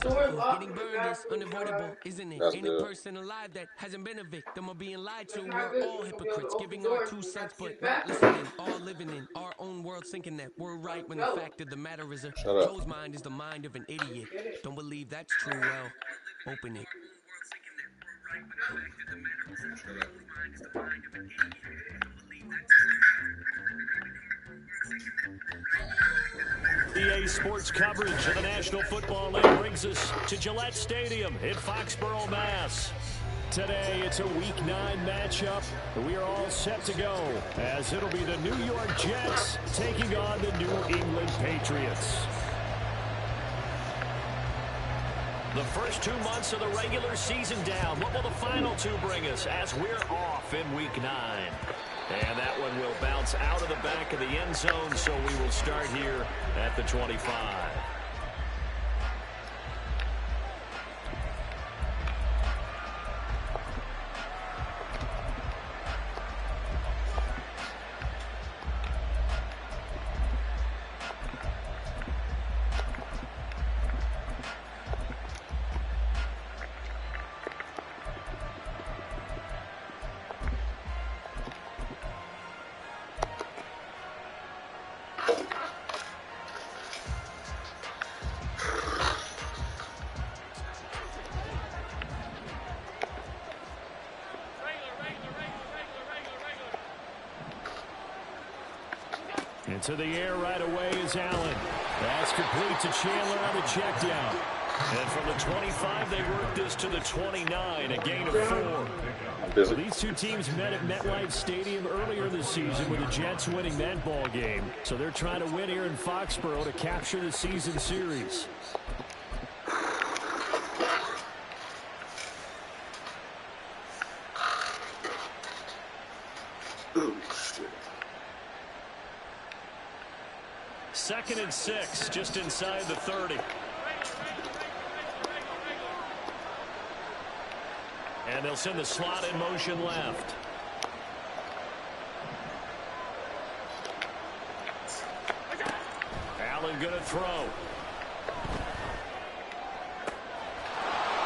Getting burned is unavoidable, isn't it? Ain't a person alive that hasn't been a victim of being lied to. We're all hypocrites, giving our 2 cents, but not listening. All living in our own world, thinking that we're right when the fact of the matter is a closed mind is the mind of an idiot. Don't believe that's true? Well, open it. EA Sports coverage of the National Football League brings us to Gillette Stadium in Foxborough, Mass. Today, it's a Week 9 matchup. We are all set to go, as it'll be the New York Jets taking on the New England Patriots. The first 2 months of the regular season down. What will the final 2 bring us as we're off in Week 9? And that one will bounce out of the back of the end zone, so we will start here at the 25. Into the air right away is Allen. That's complete to Chandler on the check down. And from the 25, they work this to the 29, a gain of 4. Well, these 2 teams met at MetLife Stadium earlier this season with the Jets winning that ball game. So they're trying to win here in Foxborough to capture the season series. Second and 6, just inside the 30. And they'll send the slot in motion left. Allen going to throw.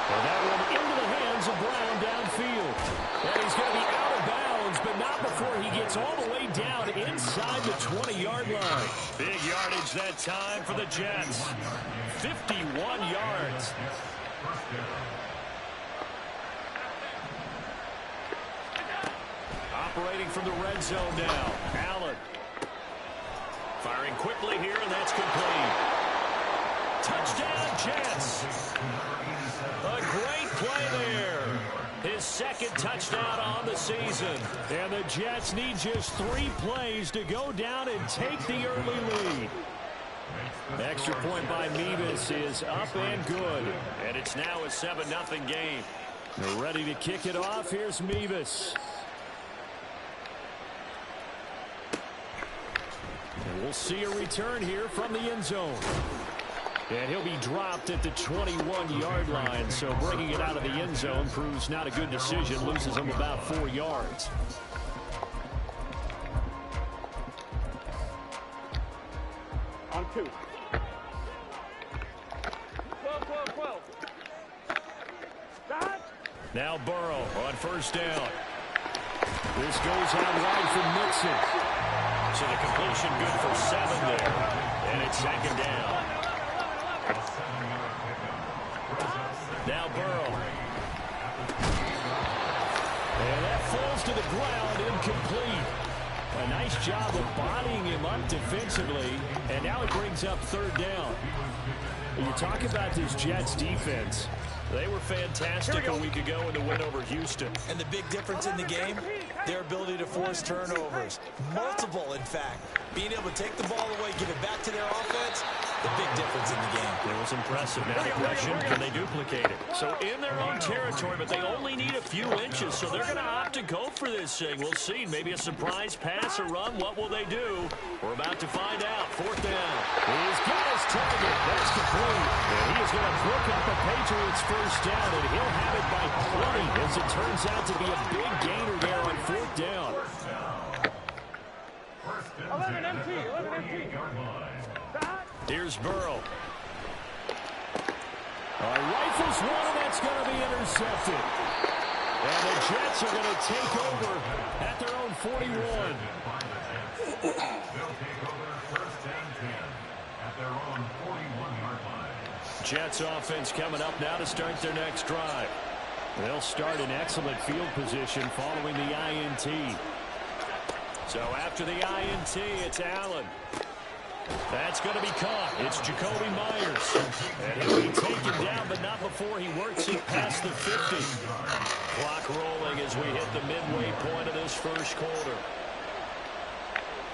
And that one into the hands of Brown downfield. And he's going to be out of bounds, but not before he gets all the way down inside the 20-yard line. Big yardage that time for the Jets. 51 yards. Operating from the red zone now. Allen. Firing quickly here, and that's complete. Touchdown, Jets. A great play there. His second touchdown on the season. And the Jets need just 3 plays to go down and take the early lead. Extra point by Mevis is up and good. And it's now a 7-0 game. They're ready to kick it off. Here's Mevis. And we'll see a return here from the end zone. And he'll be dropped at the 21-yard line, so bringing it out of the end zone proves not a good decision, loses him about 4 yards. On 2. 12. Now Burrow on first down. This goes out wide for Mixon. So the completion good for 7 there. And it's second down. Now Burrow. And that falls to the ground, incomplete. A nice job of bodying him up defensively. And now it brings up third down. When you talk about this Jets defense, they were fantastic a week ago in the win over Houston. And the big difference in the game, their ability to force turnovers. Multiple, in fact. Being able to take the ball away, give it back to their offense, the big difference in the game. It was impressive. Now the question, can they duplicate it? So in their own territory, but they only need a few inches, so they're going to opt to go for this thing. We'll see. Maybe a surprise pass or run. What will they do? We're about to find out. Fourth down. He's got his target. That's complete. And he is going to pick up a Patriots first down, and he'll have it by 20 as it turns out to be a big gainer there on fourth down. 11 empty. Here's Burrow. Rifles one, and that's going to be intercepted. And the Jets are going to take over at their own 41. They'll take over first and 10 at their own 41-yard line. Jets offense coming up now to start their next drive. They'll start in excellent field position following the INT. So after the INT, it's Allen. That's going to be caught. It's Jacoby Myers. And he'll be taken down, but not before he works it past the 50. Clock rolling as we hit the midway point of this first quarter.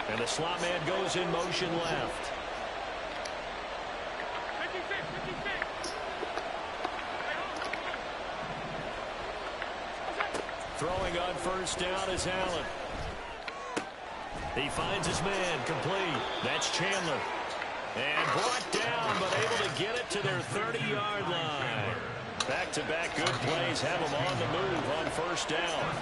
And the slot man goes in motion left. Throwing on first down is Allen. He finds his man complete. That's Chandler. And brought down, but able to get it to their 30-yard line. Back-to-back good plays have him on the move on first down.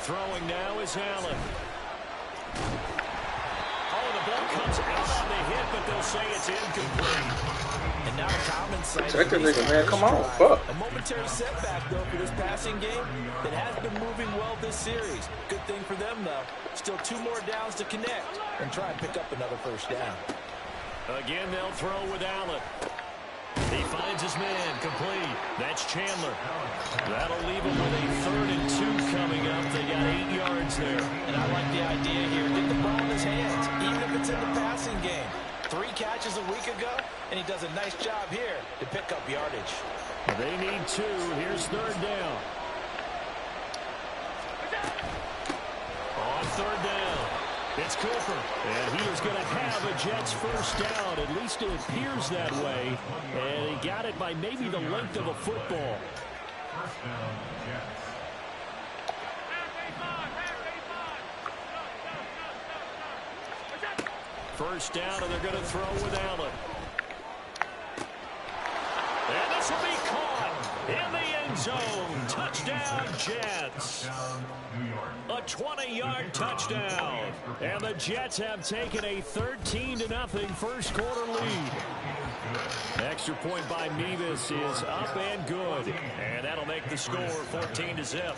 Throwing now is Allen. Oh, the ball comes out on the hit, but they'll say it's incomplete. And now a common sight. Check this nigga, man. Come on, fuck. A momentary setback, though, for this passing game that has been moving well this series. Good thing for them, though. Still 2 more downs to connect and try and pick up another first down. Again, they'll throw with Allen. He finds his man complete. That's Chandler. That'll leave him with a 3rd and 2 coming up. They got 8 yards there. And I like the idea here. Get the ball in his hands, even if it's in the passing game. 3 catches a week ago, and he does a nice job here to pick up yardage. They need 2. Here's 3rd down. On 3rd down, it's Cooper. And he is going to have a Jets first down. At least it appears that way. And he got it by maybe the length of a football. First down, Jets. First down, and they're going to throw with Allen. And this will be caught in the end zone. Touchdown, Jets. A 20-yard touchdown. And the Jets have taken a 13-0 first quarter lead. Extra point by Mevis is up and good. And that'll make the score 14-0.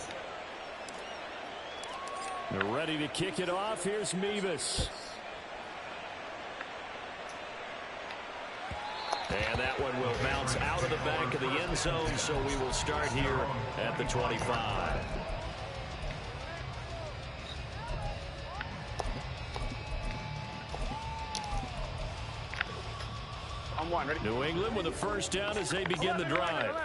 They're ready to kick it off. Here's Mevis. And that one will bounce out of the back of the end zone, so we will start here at the 25. On 1, ready? New England with a first down as they begin the drive.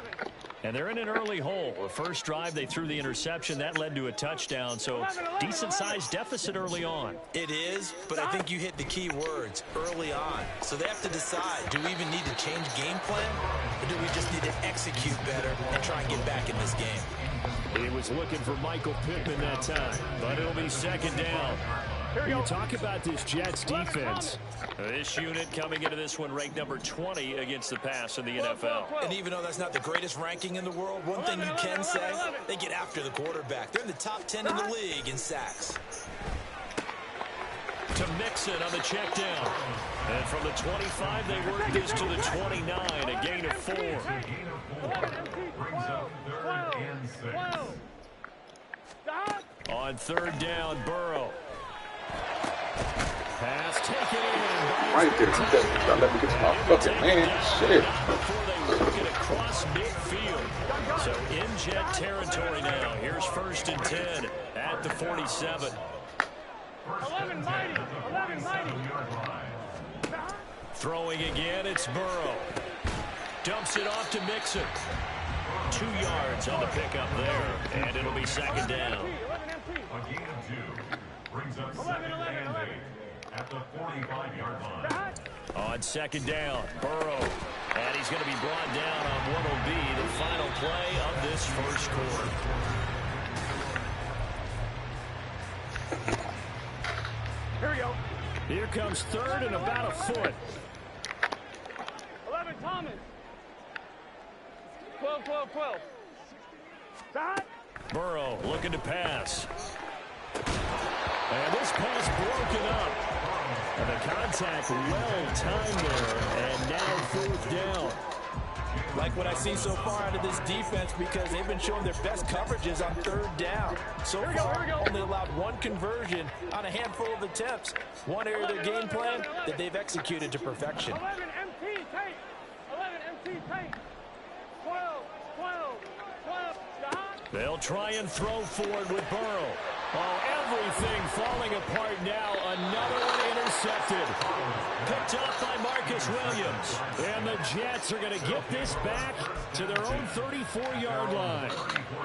And they're in an early hole. The first drive, they threw the interception. That led to a touchdown, so decent-sized deficit early on. It is, but I think you hit the key words, early on. So they have to decide, do we even need to change game plan, or do we just need to execute better and try and get back in this game? He was looking for Michael Pittman that time, but it'll be second down. When you talk about this Jets defense, this unit coming into this one ranked number 20 against the pass in the NFL. And even though that's not the greatest ranking in the world, one thing you can say, they get after the quarterback. They're in the top 10 in the league in sacks. To Mixon on the check down. And from the 25, they work this to the 29, a gain of 4. Brings up 3rd and 6. On 3rd down, Burrow. Pass taken in. Right there. Don't let me get to my fucking man. Shit. Before they work it across midfield. So in Jet territory now. Here's 1st and 10 at the 47. 11 mighty. 11 mighty. Throwing again, it's Burrow. Dumps it off to Mixon. 2 yards on the pickup there. And it'll be second down. A gain of 2. Brings up 2nd and 8 at the 45-yard line. On second down, Burrow. And he's going to be brought down on what will be the final play of this first quarter. Here we go. Here comes 3rd and about a foot. 11 Thomas. 12, 12, 12. Stop. Burrow looking to pass. And this pass broken up. And the contact well timed there, and now 4th down. Like what I see so far out of this defense because they've been showing their best coverages on 3rd down. So far, only allowed 1 conversion on a handful of attempts. One area of their game plan that they've executed to perfection. 11 MT tank. 11 MT tank. 12. They'll try and throw forward with Burrow. Oh, everything falling apart now. Another one intercepted. Picked up by Marcus Williams. And the Jets are going to get this back to their own 34-yard line.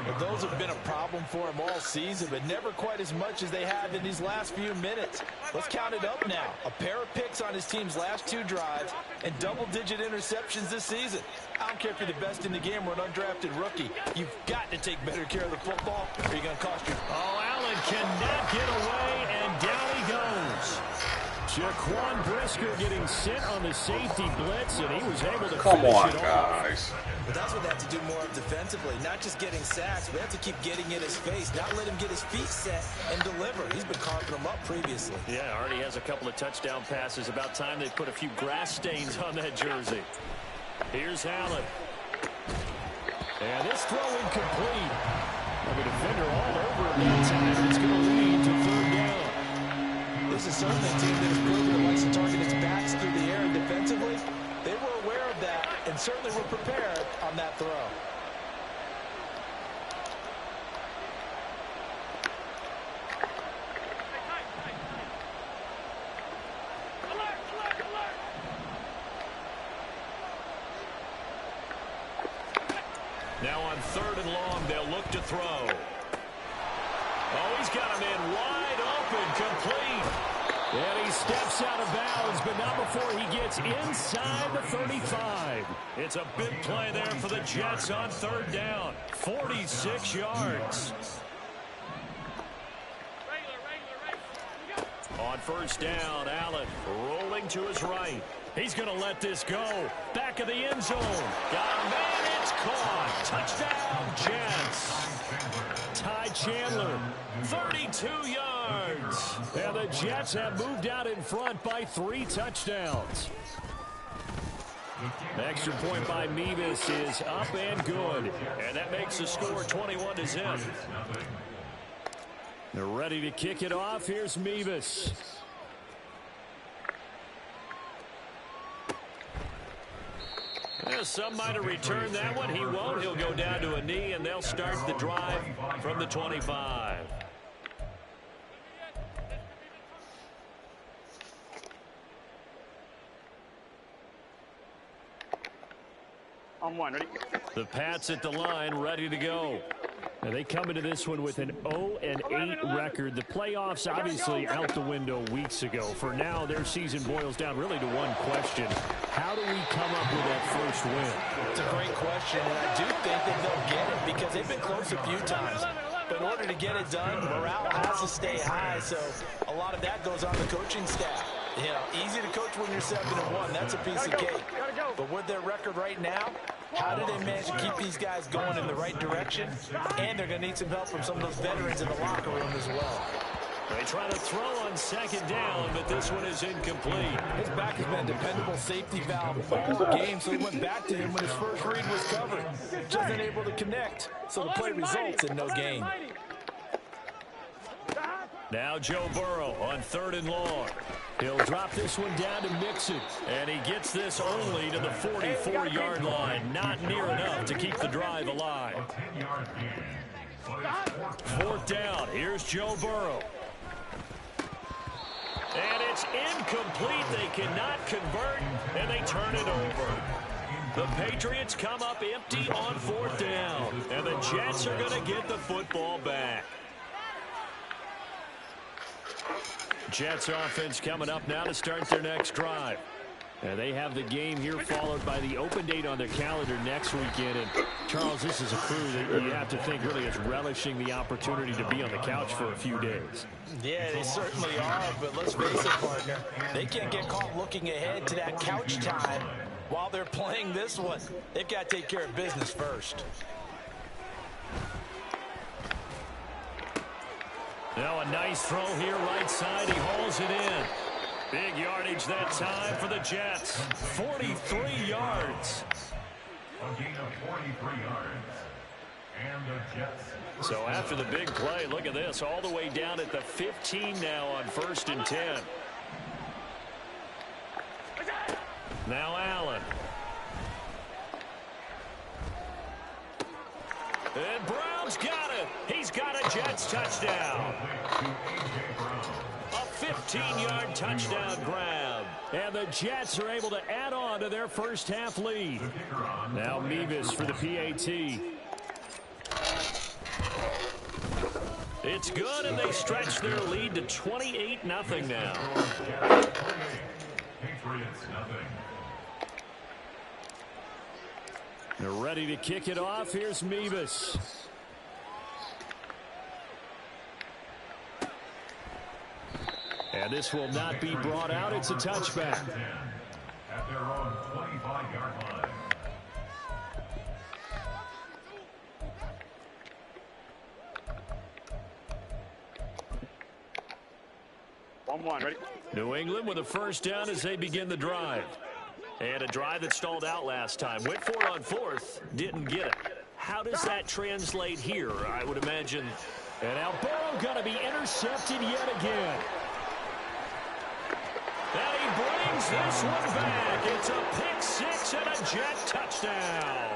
Well, those have been a problem for him all season, but never quite as much as they have in these last few minutes. Let's count it up now. A pair of picks on his team's last 2 drives and double-digit interceptions this season. I don't care if you're the best in the game or an undrafted rookie. You've got to take better care of the football or you're going to cost you. Oh, Allen cannot get away, and down he goes. Jaquan Brisker getting sent on the safety blitz, and he was able to Come finish on, it off. guys. But that's what they have to do more of defensively, not just getting sacks. We have to keep getting in his face, not let him get his feet set and deliver. He's been carving them up previously. Yeah, already has a couple of touchdown passes. About time they put a few grass stains on that jersey. Here's Allen. And this throw incomplete. The defender all over him that time. It's going to lead to 3rd down. This is certainly a team that has proven it likes to target its backs through the air and defensively. They were aware of that and certainly were prepared on that throw. Now on 3rd and long, they'll look to throw. Oh, he's got him in wide open, complete. And he steps out of bounds, but not before he gets inside the 35. It's a big play there for the Jets on 3rd down. 46 yards. On 1st down, Allen rolling to his right. He's going to let this go. Back of the end zone. Got a man, it's caught. Touchdown, Jets. Ty Chandler, 32 yards. And the Jets have moved out in front by 3 touchdowns. The extra point by Mevis is up and good. And that makes the score 21-0. They're ready to kick it off. Here's Mevis. Some might have returned that one. He won't. He'll go down to a knee, and they'll start the drive from the 25. On 1, ready? The Pats at the line, ready to go. Now they come into this one with an 0-8 record. The playoffs obviously out the window weeks ago. For now, their season boils down really to one question. How do we come up with that first win? It's a great question, and I do think that they'll get it because they've been close a few times. But in order to get it done, morale has to stay high, so a lot of that goes on the coaching staff. You know, easy to coach when you're 7-1. That's a piece of cake. But with their record right now, how do they manage to keep these guys going in the right direction? And they're going to need some help from some of those veterans in the locker room as well. They try to throw on 2nd down, but this one is incomplete. His back has been a dependable safety valve all game, so he went back to him when his first read was covered. Just unable to connect, so the play results in no gain. Now Joe Burrow on 3rd and long. He'll drop this one down to Mixon, and he gets this only to the 44-yard line. Not near enough to keep the drive alive. 4th down. Here's Joe Burrow. And it's incomplete. They cannot convert, and they turn it over. The Patriots come up empty on 4th down, and the Jets are going to get the football back. Jets offense coming up now to start their next drive. And they have the game here followed by the open date on their calendar next weekend. And Charles, this is a crew that you have to think really is relishing the opportunity to be on the couch for a few days. Yeah, they certainly are, but let's face it, partner. They can't get caught looking ahead to that couch time while they're playing this one. They've got to take care of business first. Now a nice throw here right side. He hauls it in. Big yardage that time for the Jets. 43 yards. A gain of 43 yards. And the Jets. So after the big play, look at this. All the way down at the 15 now on 1st and 10. Now Allen. And Brown's got it. He's got a Jets touchdown. A 15-yard touchdown grab. And the Jets are able to add on to their first half lead. Now Mevis for the PAT. It's good, and they stretch their lead to 28-0 now. Patriots nothing. They're ready to kick it off. Here's Mevis. And this will not be brought out. It's a touchback. At their own 25-yard line. Ready? New England with a first down as they begin the drive. And a drive that stalled out last time. Went for it on 4th. Didn't get it. How does that translate here? I would imagine. And now Burrow going to be intercepted yet again. And he brings this one back. It's a pick six and a Jet touchdown.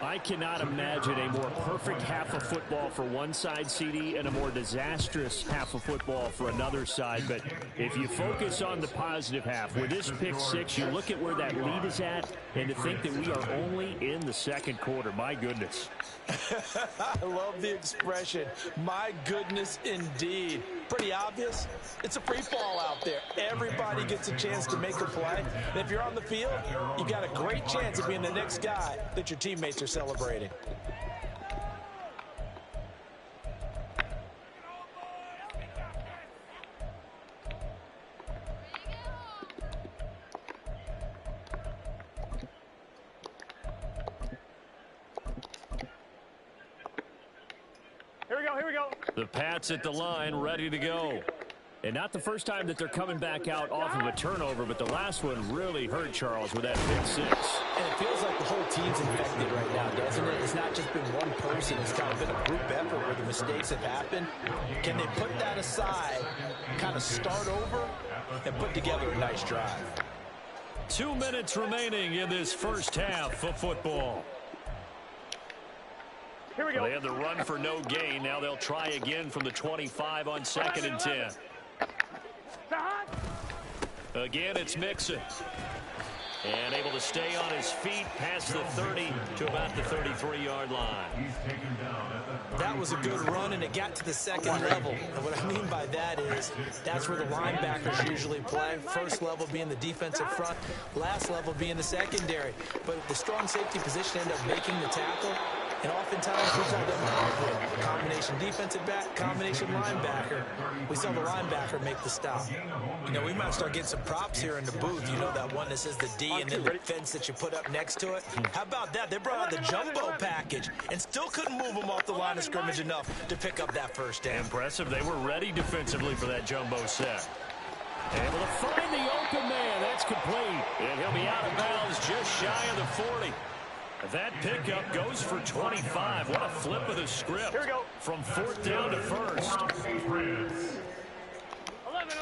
I cannot imagine a more perfect half of football for one side, CD, and a more disastrous half of football for another side. But if you focus on the positive half, with this pick six, you look at where that lead is at, and to think that we are only in the second quarter. My goodness. I love the expression. My goodness, indeed. Pretty obvious. It's a free fall out there. Everybody gets a chance to make a play. And if you're on the field, you got a great chance of being the next guy that your teammates are celebrating. Here we go. The Pats at the line, ready to go. And not the first time that they're coming back out off of a turnover, but the last one really hurt Charles with that pick six. And it feels like the whole team's infected right now, doesn't it? It's not just been one person. It's kind of been a group effort where the mistakes have happened. Can they put that aside, kind of start over, and put together a nice drive? 2 minutes remaining in this first half of football. Here we go. They had the run for no gain. Now they'll try again from the 25 on 2nd and 10. Again, it's Mixon. And able to stay on his feet past the 30 to about the 33-yard line. That was a good run, and it got to the second level. And what I mean by that is that's where the linebackers usually play. First level being the defensive front, last level being the secondary. But the strong safety position ended up making the tackle. And oftentimes we saw them hybrid. Combination defensive back, combination linebacker. We saw the linebacker make the stop. You know, we might start getting some props here in the booth. You know, that one that says the D and then the fence that you put up next to it. How about that? They brought out the jumbo package and still couldn't move them off the line of scrimmage enough to pick up that first down. Impressive. They were ready defensively for that jumbo set. Able to find the open man. That's complete. And he'll be out of bounds just shy of the 40. That pickup goes for 25. What a flip of the script. Here we go. From 4th down to 1st. 11.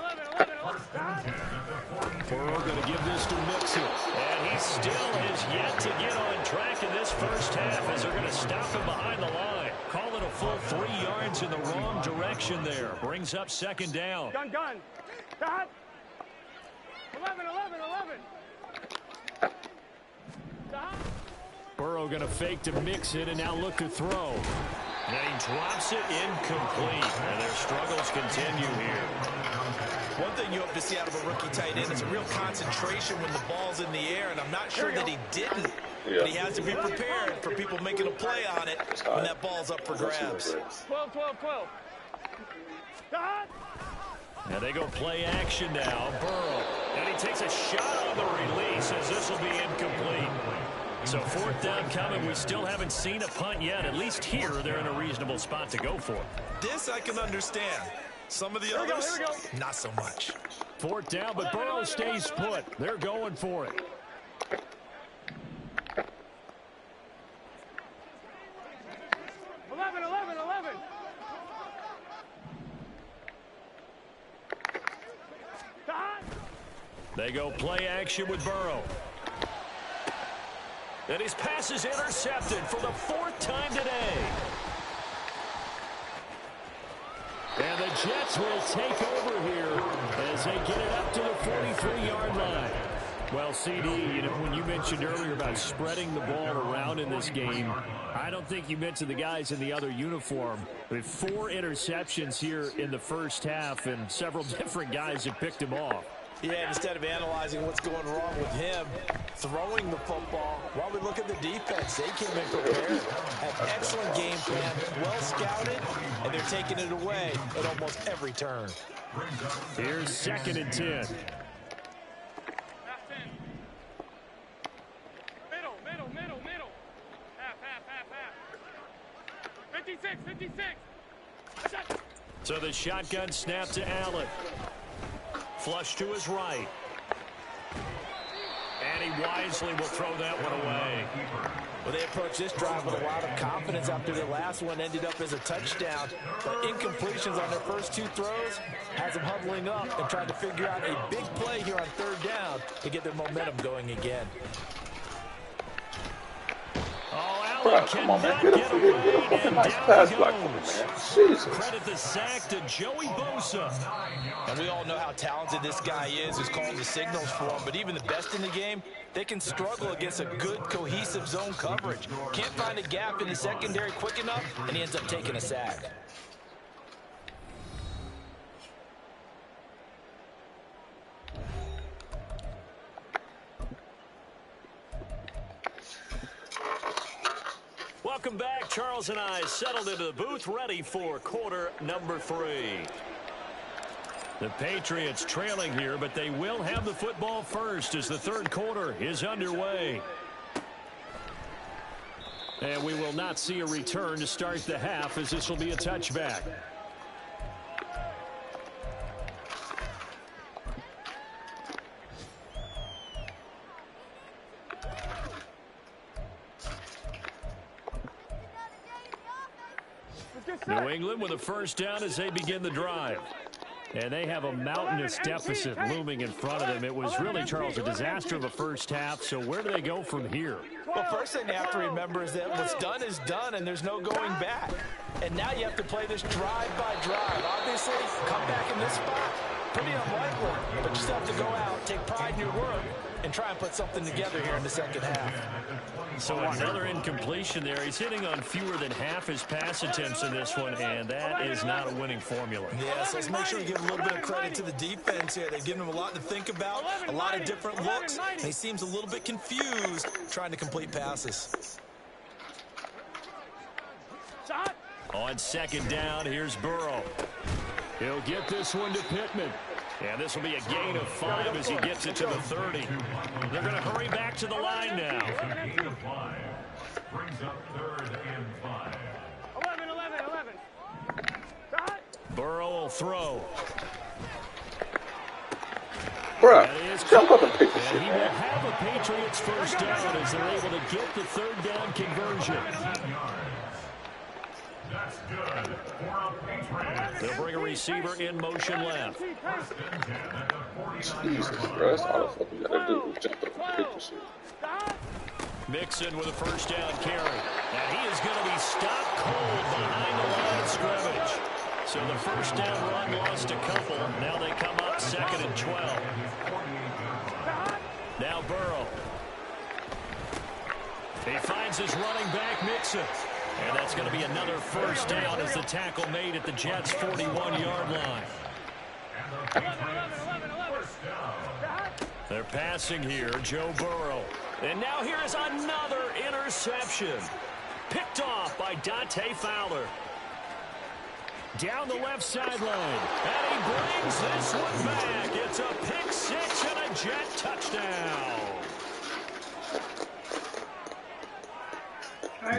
Burrow going to give this to Mixon. And he still is yet to get on track in this first half as they're going to stop him behind the line. Call it a full 3 yards in the wrong direction there. Brings up 2nd down. Gun. Stop. 11. Stop. Burrow going to fake to Mixon and now look to throw. And he drops it incomplete. And their struggles continue here. One thing you hope to see out of a rookie tight end is a real concentration when the ball's in the air, and I'm not sure that he didn't. Yeah. But he has to be prepared for people making a play on it when that ball's up for grabs. 12. Stop. Now they go play action now. Burrow. And he takes a shot on the release as this will be incomplete. So 4th down coming. We still haven't seen a punt yet. At least here, they're in a reasonable spot to go for. This I can understand. Some of the others, not so much. 4th down, but Burrow stays put. They're going for it. They go play action with Burrow. And his pass is intercepted for the 4th time today. And the Jets will take over here as they get it up to the 43-yard line. Well, CD, you know, when you mentioned earlier about spreading the ball around in this game, I don't think you mentioned the guys in the other uniform. With 4 interceptions here in the first half, and several different guys have picked him off. Yeah, instead of analyzing what's going wrong with him, throwing the football, while we look at the defense, they came in prepared. Had excellent game plan, well scouted, and they're taking it away at almost every turn. Here's 2nd and 10. Middle. Half. 56. So the shotgun snap to Allen. Flush to his right. And he wisely will throw that one away. Well, they approached this drive with a lot of confidence after their last one ended up as a touchdown. But incompletions on their first 2 throws has them huddling up and trying to figure out a big play here on 3rd down to get their momentum going again. Oh, Allen Come on, man. cannot Get get up here. away, Get up and nice down pass he block for me, goes. man. Jesus. Credit the sack to Joey Bosa. And we all know how talented this guy is who's calling the signals for him. But even the best in the game, they can struggle against a good, cohesive zone coverage. Can't find a gap in the secondary quick enough, and he ends up taking a sack. Welcome back. Charles and I settled into the booth, ready for quarter number 3. The Patriots trailing here, but they will have the football first as the 3rd quarter is underway. And we will not see a return to start the half, as this will be a touchback. New England with a 1st down as they begin the drive. And they have a mountainous deficit looming in front of them. It was really, Charles, a disaster of a first half. So where do they go from here? Well, first thing you have to remember is that what's done is done, and there's no going back. And now you have to play this drive by drive. Obviously, come back in this spot, pretty unlikely. But you still have to go out, take pride in your work, and try and put something together here in the second half. So another incompletion there. He's hitting on fewer than half his pass attempts in this one, and that is not a winning formula. Yeah, so let's make sure we give a little bit of credit to the defense here. They've given him a lot to think about, a lot of different looks, and he seems a little bit confused trying to complete passes. On 2nd down, here's Burrow. He'll get this one to Pittman. And this will be a gain of 5 as he gets it to the 30. They're going to hurry back to the line now. Brings up 3rd and 5. 11. Burrow will throw. Bruh, That is jump up and pick and this shit, he will man. have a Patriots 1st down as they're able to get the 3rd down conversion. That's good for a Patriots. They'll bring a receiver in motion left. 1st and 10 at the 49 Jesus, bro. That's all the fuck we gotta do is jump up and pick this shit. Mixon with a 1st down carry. And he is going to be stopped cold behind the line of scrimmage. So the 1st down run lost a couple. Now they come up 2nd and 12. Now Burrow. He finds his running back, Mixon. And that's going to be another 1st down as the tackle made at the Jets' 41-yard line. They're passing here, Joe Burrow. And now here is another interception. Picked off by Dante Fowler. Down the left sideline. And he brings this one back. It's a pick 6 and a Jet touchdown.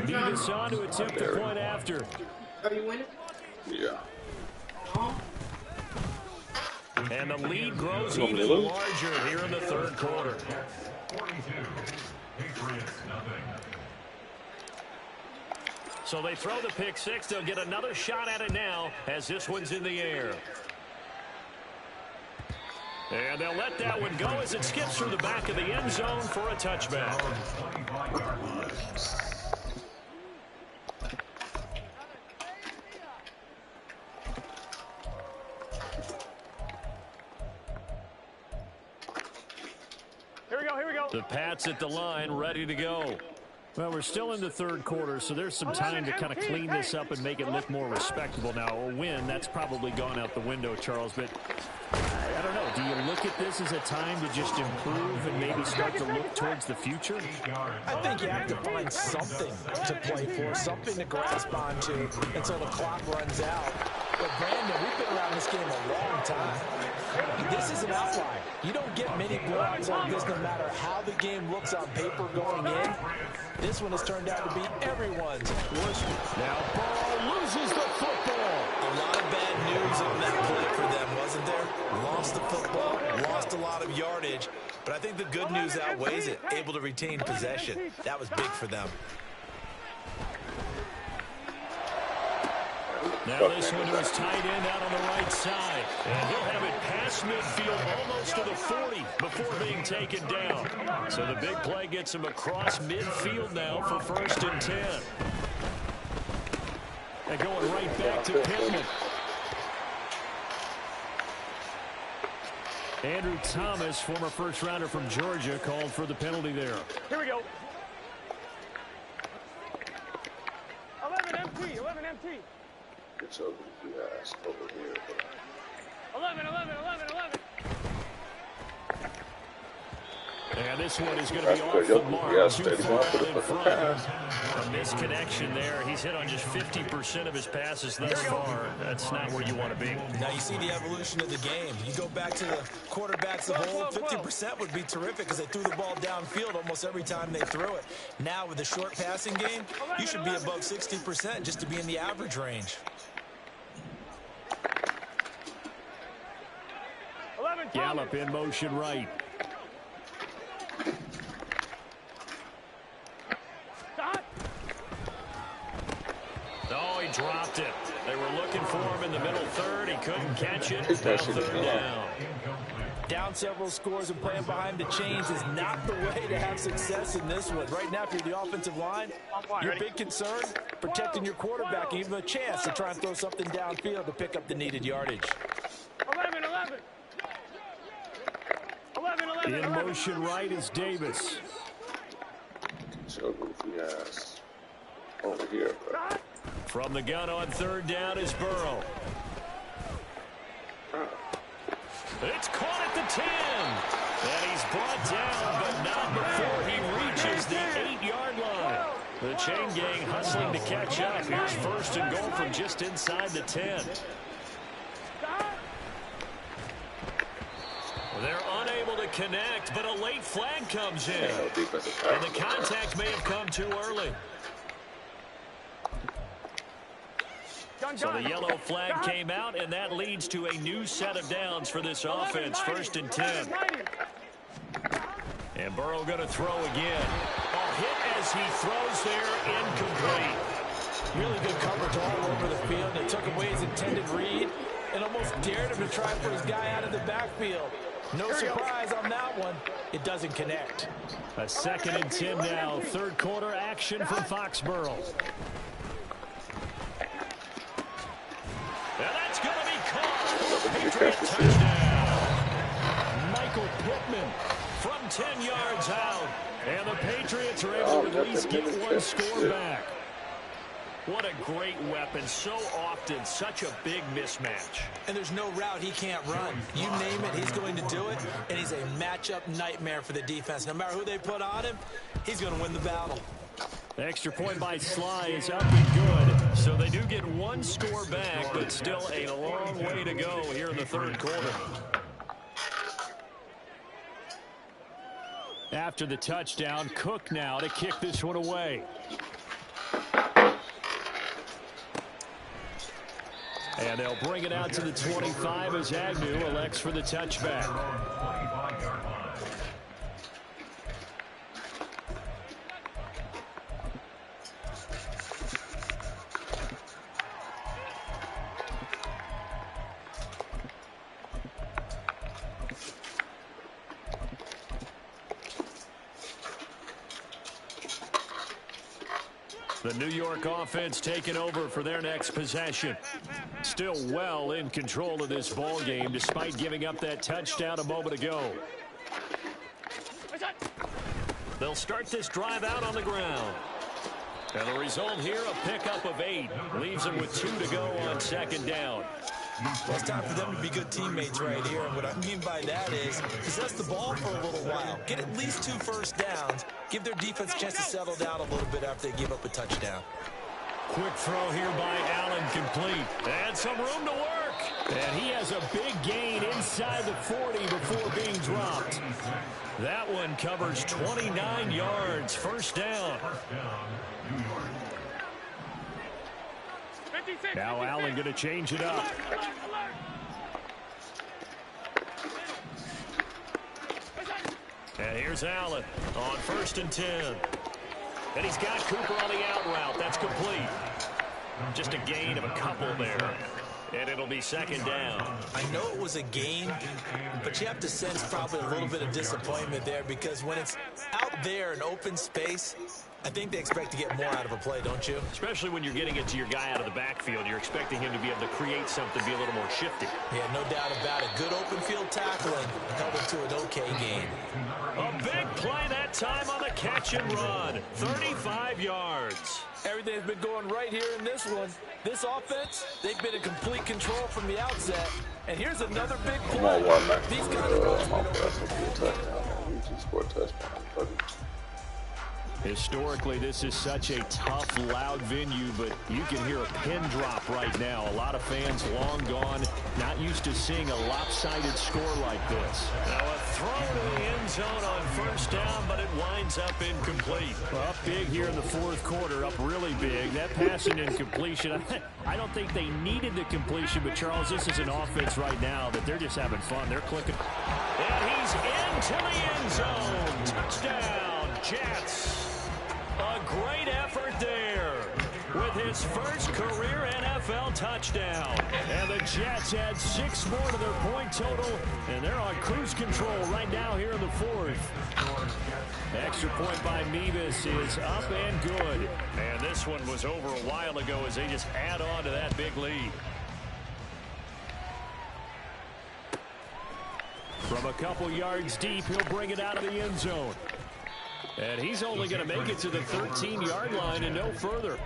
Need us on to attempt the point after. Are you winning? Yeah. And the lead grows even larger here in the third quarter. 42. Patriots nothing. So they throw the pick six. They'll get another shot at it now as this one's in the air. And they'll let that one go as it skips through the back of the end zone for a touchback. Here we go. The Pats at the line, ready to go. Well, we're still in the third quarter, so there's some time to kind of clean this up and make it look more respectable. Now, a win, that's probably gone out the window, Charles, but I don't know. Do you look at this as a time to just improve and maybe start to look towards the future? I think you have to find something to play for, something to grasp onto until the clock runs out. But, Brandon, we've been around this game a long time. This is an outlier. You don't get many blowouts like this no matter how the game looks on paper going in. This one has turned out to be everyone's worst. Now Burrow loses the football. A lot of bad news on that play for them, wasn't there? Lost the football, lost a lot of yardage. But I think the good news outweighs it. Able to retain possession. That was big for them. Now this one to his tight end out on the right side. And he'll have it past midfield almost to the 40 before being taken down. So the big play gets him across midfield now for 1st and 10. And going right back to Pittman. Andrew Thomas, former first-rounder from Georgia, called for the penalty there. Here we go. 11 MT. It's over the ass over here. 11. And this one is going to be off the mark. Too far in front. A misconnection there. He's hit on just 50% of his passes thus far. That's not where you want to be. Now you see the evolution of the game. You go back to the quarterbacks of old, 50% would be terrific because they threw the ball downfield almost every time they threw it. Now with the short passing game, you should be above 60% just to be in the average range. Gallup in motion right. Oh, he dropped it. They were looking for him in the middle third. He couldn't catch it. Now 3rd down. Down several scores and playing behind the chains is not the way to have success in this one. Right now, if you're the offensive line, your big concern, protecting your quarterback and give him a chance to try and throw something downfield to pick up the needed yardage. 11. In motion right is Davis. So goofy ass. Over here, bro. From the gun on 3rd down is Burrow. It's caught at the 10. And he's brought down, but not before he reaches the 8-yard line. The chain gang hustling to catch up. Here's 1st and goal from just inside the 10. They're unable to connect, but a late flag comes in. And the contact may have come too early. So the yellow flag came out, and that leads to a new set of downs for this offense. 1st and 10. And Burrow going to throw again. A hit as he throws there, incomplete. Really good coverage all over the field. They took away his intended read and almost dared him to try for his guy out of the backfield. No surprise on that one. It doesn't connect. A 2nd and 10 now. 3rd quarter action from Foxborough. And that's going to be caught for the Patriot touchdown. Michael Pittman from 10 yards out. And the Patriots are able to at least get one score back. What a great weapon. So often, such a big mismatch. And there's no route he can't run. You name it, he's going to do it. And he's a matchup nightmare for the defense. No matter who they put on him, he's going to win the battle. The extra point by Sly is up and good. So they do get one score back, but still a long way to go here in the 3rd quarter. After the touchdown, Cook now to kick this one away. And they'll bring it out to the 25 as Agnew elects for the touchback. The New York offense taking over for their next possession. Still well in control of this ball game despite giving up that touchdown a moment ago. They'll start this drive out on the ground. And the result here, a pickup of 8. Leaves them with 2 to go on second down. Well, it's time for them to be good teammates right here. And what I mean by that is possess the ball for a little while. Get at least 2 first downs. Give their defense a chance to settle down a little bit after they give up a touchdown. Quick throw here by Allen, complete. And some room to work. And he has a big gain inside the 40 before being dropped. That one covers 29 yards. First down. Now Allen going to change it up. And here's Allen on 1st and 10. And he's got Cooper on the out route. That's complete. Just a gain of a couple there. And it'll be second down. I know it was a gain, but you have to sense probably a little bit of disappointment there because when it's out there in open space, I think they expect to get more out of a play, don't you? Especially when you're getting it to your guy out of the backfield. You're expecting him to be able to create something, be a little more shifty. Yeah, no doubt about it. Good open field tackling, held it to an okay gain. A big play that time on the catch and run. 35 yards. Everything's been going right here in this one. This offense, they've been in complete control from the outset. And here's another big play. These kind of runs. Historically, this is such a tough, loud venue, but you can hear a pin drop right now. A lot of fans long gone, not used to seeing a lopsided score like this. Now a throw to the end zone on first down, but it winds up incomplete. Well, up big here in the fourth quarter, up really big. That passing incompletion, I don't think they needed the completion, but Charles, this is an offense right now that they're just having fun. They're clicking. And he's into the end zone. Touchdown, Jets. A great effort there with his first career NFL touchdown. And the Jets add 6 more to their point total, and they're on cruise control right now here in the fourth. Extra point by Mevis is up and good. And this one was over a while ago as they just add on to that big lead. From a couple yards deep, he'll bring it out of the end zone. And he's only going to make it to the 13-yard line and no further.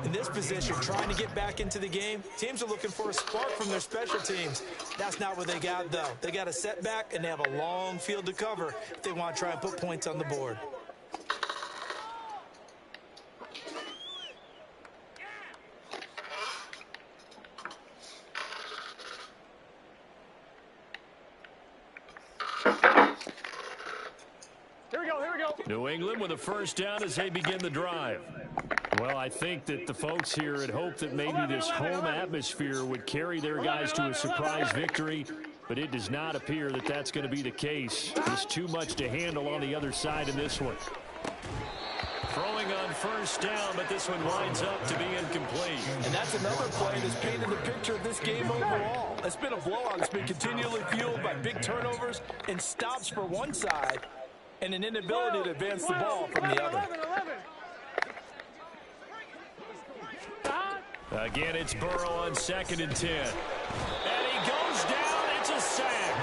In this position, trying to get back into the game, teams are looking for a spark from their special teams. That's not what they got, though. They got a setback, and they have a long field to cover if they want to try and put points on the board. New England with a first down as they begin the drive. Well, I think that the folks here had hoped that maybe this home atmosphere would carry their guys to a surprise victory, but it does not appear that that's going to be the case. Just too much to handle on the other side in this one. Throwing on first down, but this one winds up to be incomplete. And that's another play that's painted the picture of this game overall. It's been a blowout. It's been continually fueled by big turnovers and stops for one side, and an inability to advance the ball from the other. Again, it's Burrow on 2nd and 10. And he goes down. It's a sack.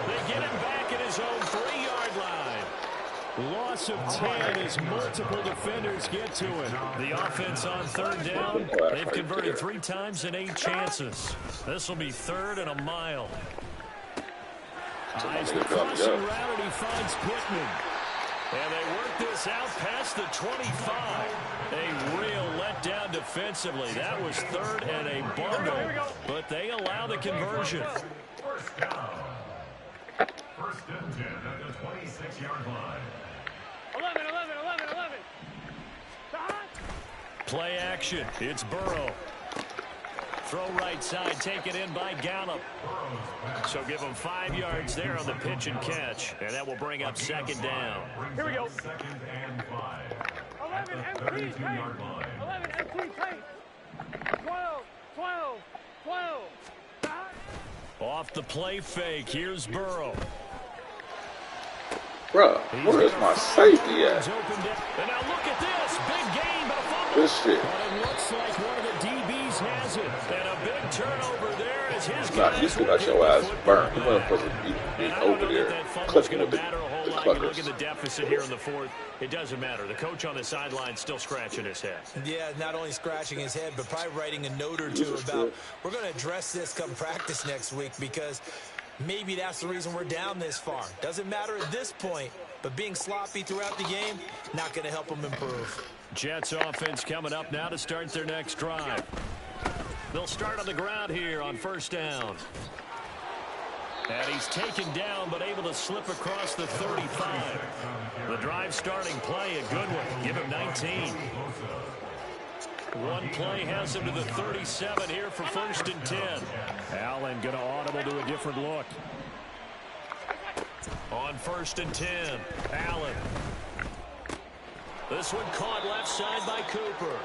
They get him back at his own 3-yard line. Loss of 10 as multiple defenders get to him. The offense on 3rd down. They've converted 3 times in 8 chances. This will be 3rd and a mile. Eyes the crossing route, and he finds Pittman. And they work this out past the 25. A real letdown defensively. That was 3rd and a bundle, but they allow the conversion. First down. 1st and 10 at the 26-yard line. 11. Play action. It's Burrow. Throw right side, taken in by Gallup. So give him 5 yards there on the pitch and catch, and that will bring up second down. Here we go. Second and 5. 11 MT 32-yard line. 11 MT tank. 12, 12, 12. Off the play fake, here's Burrow. Bruh, where is my safety at? And now look at this. Big gain, but a fumble. Good shit. But it looks like one of the DBs has it. And a big turnover there as his Nah, you still got your ass burned. You weren't supposed to be over there clipping with the You look at the fuckers. deficit here in the fourth. It doesn't matter. The coach on the sideline still scratching his head. Yeah, not only scratching his head, but probably writing a note or two about, we're going to address this come practice next week, because maybe that's the reason we're down this far. Doesn't matter at this point, but being sloppy throughout the game, not going to help them improve. Jets offense coming up now to start their next drive. They'll start on the ground here on first down. And he's taken down, but able to slip across the 35. The drive starting play, a good one. Give him 19. One play has him to the 37 here for first and 10. Allen going to audible to a different look. On first and 10, Allen. This one caught left side by Cooper.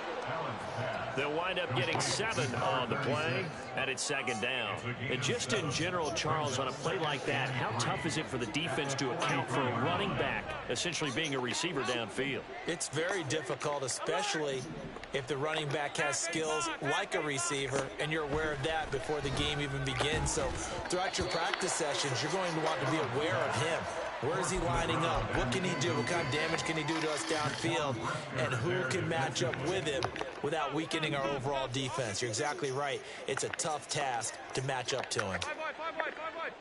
They'll wind up getting 7 on the play, and it's second down. And just in general, Charles, on a play like that, how tough is it for the defense to account for a running back essentially being a receiver downfield? It's very difficult, especially if the running back has skills like a receiver, and you're aware of that before the game even begins. So throughout your practice sessions, you're going to want to be aware of him. Where is he lining up? What can he do? What kind of damage can he do to us downfield? And who can match up with him without weakening our overall defense? You're exactly right. It's a tough task to match up to him. 5 wide.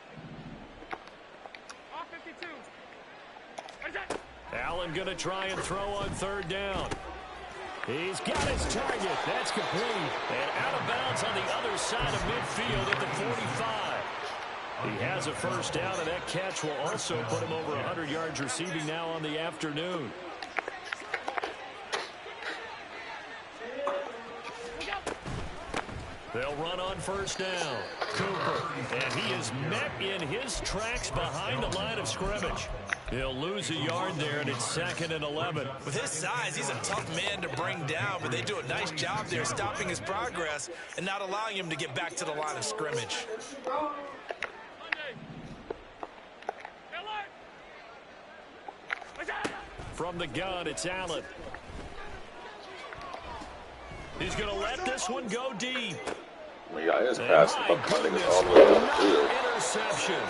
Off 52. What is that? Allen going to try and throw on third down. He's got his target. That's complete. And out of bounds on the other side of midfield at the 45. He has a first down, and that catch will also put him over 100 yards receiving now on the afternoon. They'll run on first down. Cooper, and he is met in his tracks behind the line of scrimmage. He'll lose a yard there, and it's second and 11. With his size, he's a tough man to bring down, but they do a nice job there stopping his progress and not allowing him to get back to the line of scrimmage. From the gun, it's Allen. He's going to let this one go deep. Yeah, his pass up my niggas all the way up the field. Interception.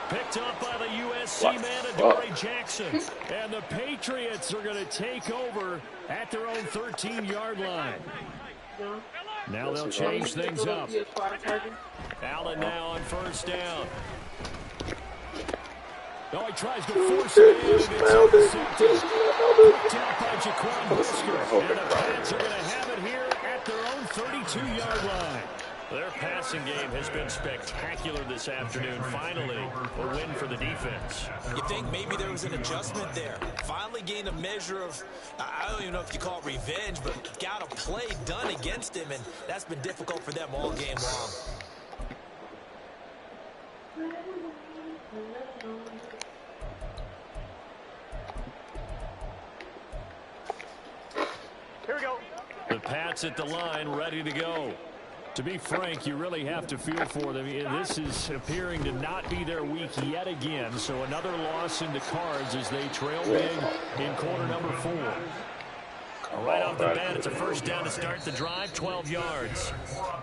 Picked up by the USC man, Adoree Jackson. And the Patriots are going to take over at their own 13-yard line. Now they'll change things up. Allen now on first down. Oh, he tries to force it in, and it's intercepted. Picked out by Jaquan Brisker. And the Pats are going to have it here at their own 32-yard line. Their passing game has been spectacular this afternoon. Finally, a win for the defense. You think maybe there was an adjustment there. Finally gained a measure of, I don't even know if you call it revenge, but got a play done against him, and that's been difficult for them all game long. Here we go. The Pats at the line, ready to go. To be frank, you really have to feel for them. This is appearing to not be their week yet again. So another loss in the cards as they trail big in quarter number 4. Right off the bat, it's a first down to start the drive, 12 yards.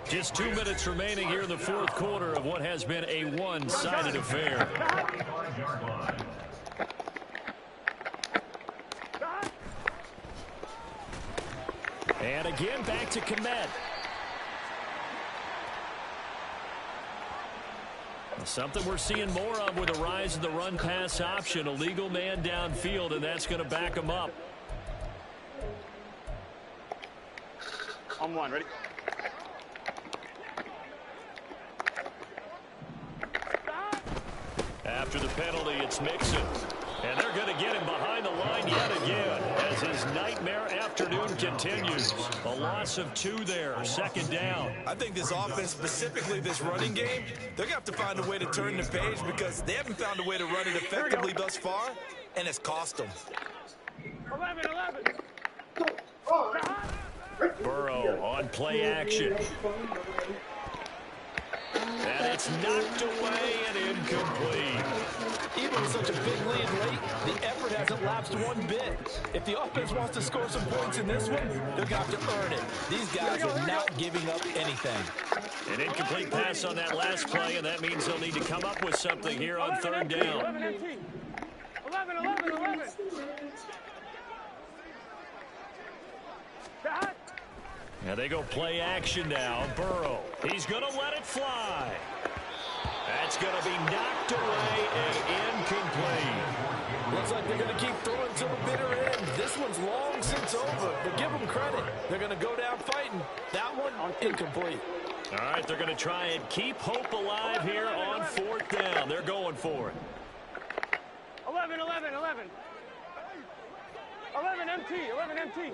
Just 2 minutes remaining here in the fourth quarter of what has been a one-sided affair. And again, back to Komet. Something we're seeing more of with the rise of the run-pass option. A legal man downfield, and that's going to back him up. On one, ready? After the penalty, it's Mixon. And they're going to get him behind the line yet again as his nightmare after afternoon continues. A loss of 2 there, second down. I think this offense, specifically this running game, they're going to have to find a way to turn the page because they haven't found a way to run it effectively thus far, and it's cost them. 11. Burrow on play action. And it's knocked away and incomplete. Even with such a big lead late, the effort hasn't lapsed one bit. If the offense wants to score some points in this one, they're going to have to earn it. These guys are not giving up anything. An incomplete pass on that last play, and that means they'll need to come up with something here on third down. 11. Now they go play action now. Burrow, he's going to let it fly. That's going to be knocked away and incomplete. Looks like they're going to keep throwing till the bitter end. This one's long since over, but give them credit. They're going to go down fighting. That one, incomplete. All right, they're going to try and keep hope alive here on fourth down. They're going for it. 11 empty.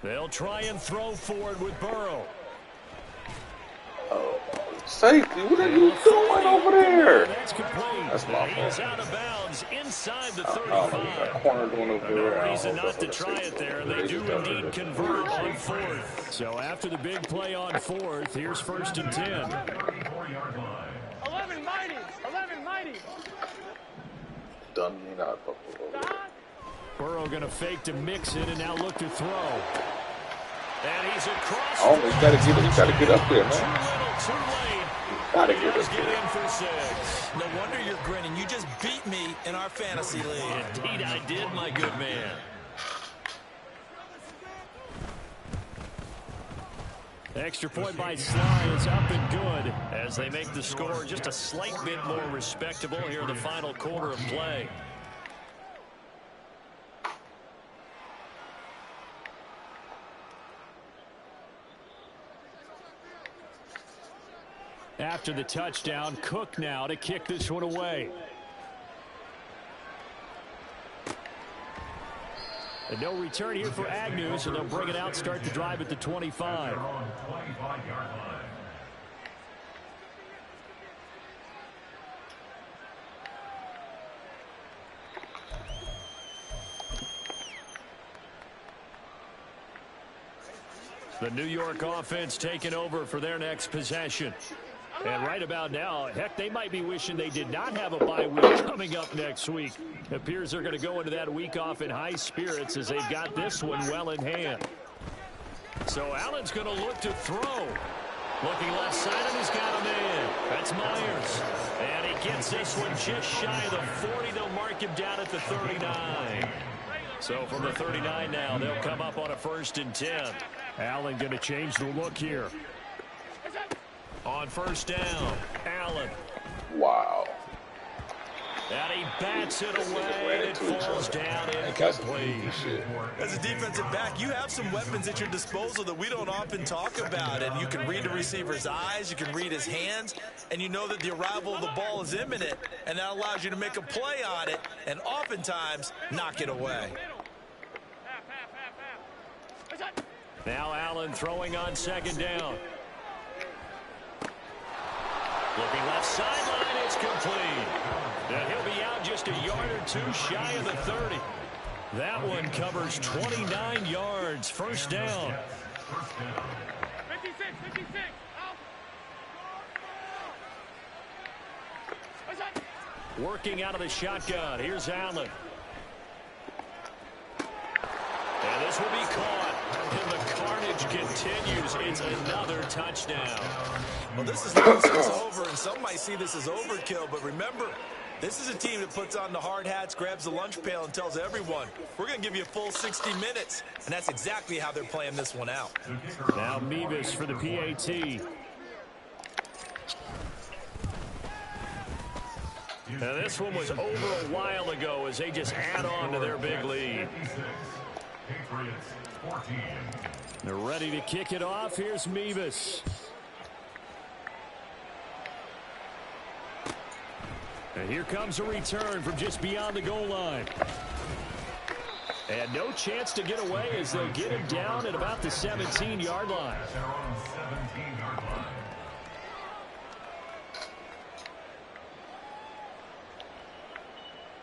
They'll try and throw forward with Burrow. Oh, safety. What are you doing over there? That's complete. That's my fault. He's out of bounds inside the I don't know. 35. Corner doing over there. No reason not to try it there. They do indeed convert on fourth. So after the big play on fourth, here's first and 10. 11 mighty. Dummy not. Burrow going to fake to mix it and now look to throw. And he's across. Oh, you gotta get up there, man. Too late. Gotta get up Get there. in for 6. No wonder you're grinning. You just beat me in our fantasy league. Indeed I did, my good man. Extra point by Sly is up and good as they make the score just a slight bit more respectable here in the final quarter of play. After the touchdown, Cook now to kick this one away. And no return here for Agnew, so they'll bring it out, start the drive at the 25. The New York offense taking over for their next possession. And right about now, heck, they might be wishing they did not have a bye week coming up next week. It appears they're going to go into that week off in high spirits as they've got this one well in hand. So Allen's going to look to throw. Looking left side, and he's got a man. That's Myers. And he gets this one just shy of the 40. They'll mark him down at the 39. So from the 39 now, they'll come up on a 1st and 10. Allen going to change the look here. On first down, Allen. Wow. And he bats it away, and it falls down incomplete. As a defensive back, you have some weapons at your disposal that we don't often talk about. And you can read the receiver's eyes, you can read his hands, and you know that the arrival of the ball is imminent, and that allows you to make a play on it, and oftentimes knock it away. Now Allen throwing on 2nd down. Looking left sideline, it's complete. And he'll be out just a yard or two shy of the 30. That one covers 29 yards. First down. 56. Working out of the shotgun. Here's Allen. And this will be caught. And the carnage continues. It's another touchdown. Well, this is long since over, and some might see this as overkill, but remember, this is a team that puts on the hard hats, grabs the lunch pail, and tells everyone, we're going to give you a full 60 minutes. And that's exactly how they're playing this one out. Now Mevis for the PAT. Now this one was over a while ago as they just add on to their big lead. They're ready to kick it off. Here's Mevis. And here comes a return from just beyond the goal line. And no chance to get away as they'll get him down at about the 17-yard line. They're on 17-yard line.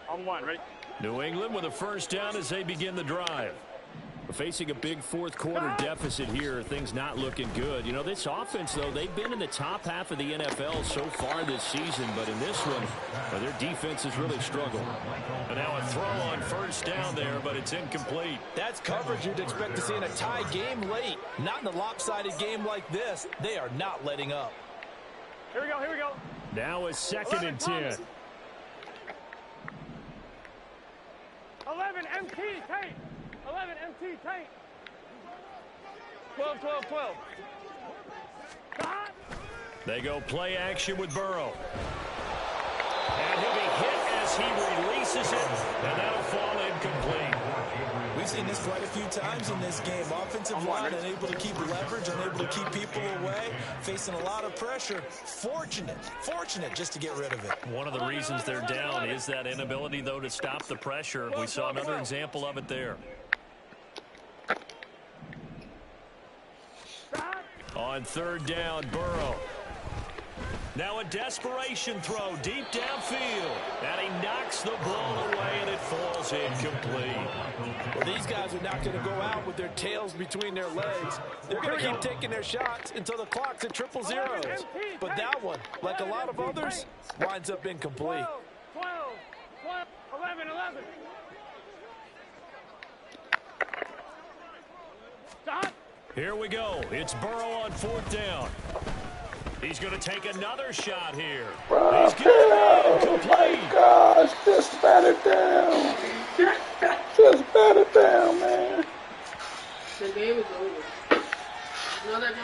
On one, ready? New England with a first down as they begin the drive. Facing a big fourth quarter deficit here, things not looking good. You know, this offense, though, they've been in the top half of the NFL so far this season, but in this one, their defense has really struggled. And now a throw on first down there, but it's incomplete. That's coverage you'd expect to see in a tie game late. Not in a lopsided game like this. They are not letting up. Here we go, here we go. Now a 2nd and 10. 11 MT tank. 11 MT tank. 12, 12, 12. Stop. They go play action with Burrow. And he'll be hit as he releases it, and that'll fall incomplete. We've seen this quite a few times in this game. Offensive line unable to keep leverage, unable to keep people away, facing a lot of pressure. Fortunate just to get rid of it. One of the reasons they're down is that inability, though, to stop the pressure. We saw another example of it there. On 3rd down, Burrow. Now a desperation throw deep downfield. And he knocks the ball away, and it falls incomplete. Well, these guys are not going to go out with their tails between their legs. They're going to keep taking their shots until the clock's at 0-0. But that one, like a lot of others, winds up incomplete. 12, 12, 11, 11. Stop. Here we go. It's Burrow on 4th down. He's going to take another shot here. He's going to be incomplete. Oh, my gosh. Just bat it down. Just bat it down, man. The game is over. You know that game?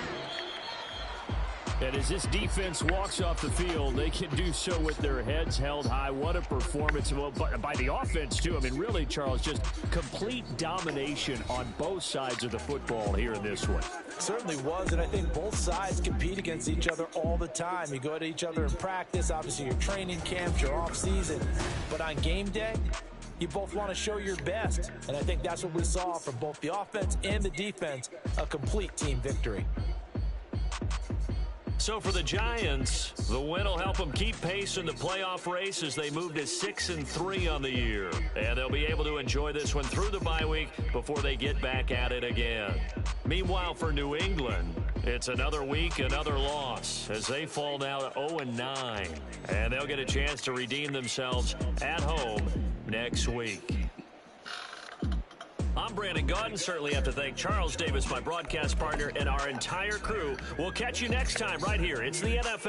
And as this defense walks off the field, they can do so with their heads held high. What a performance by the offense, too. I mean, really, Charles, just complete domination on both sides of the football here in this one. Certainly was, and I think both sides compete against each other all the time. You go to each other in practice, obviously your training camps, your off-season. But on game day, you both want to show your best. And I think that's what we saw from both the offense and the defense, a complete team victory. So for the Giants, the win will help them keep pace in the playoff race as they move to 6-3 on the year. And they'll be able to enjoy this one through the bye week before they get back at it again. Meanwhile, for New England, it's another week, another loss as they fall now to 0-9. And they'll get a chance to redeem themselves at home next week. I'm Brandon Gaudin. Certainly have to thank Charles Davis, my broadcast partner, and our entire crew. We'll catch you next time right here. It's the NFL.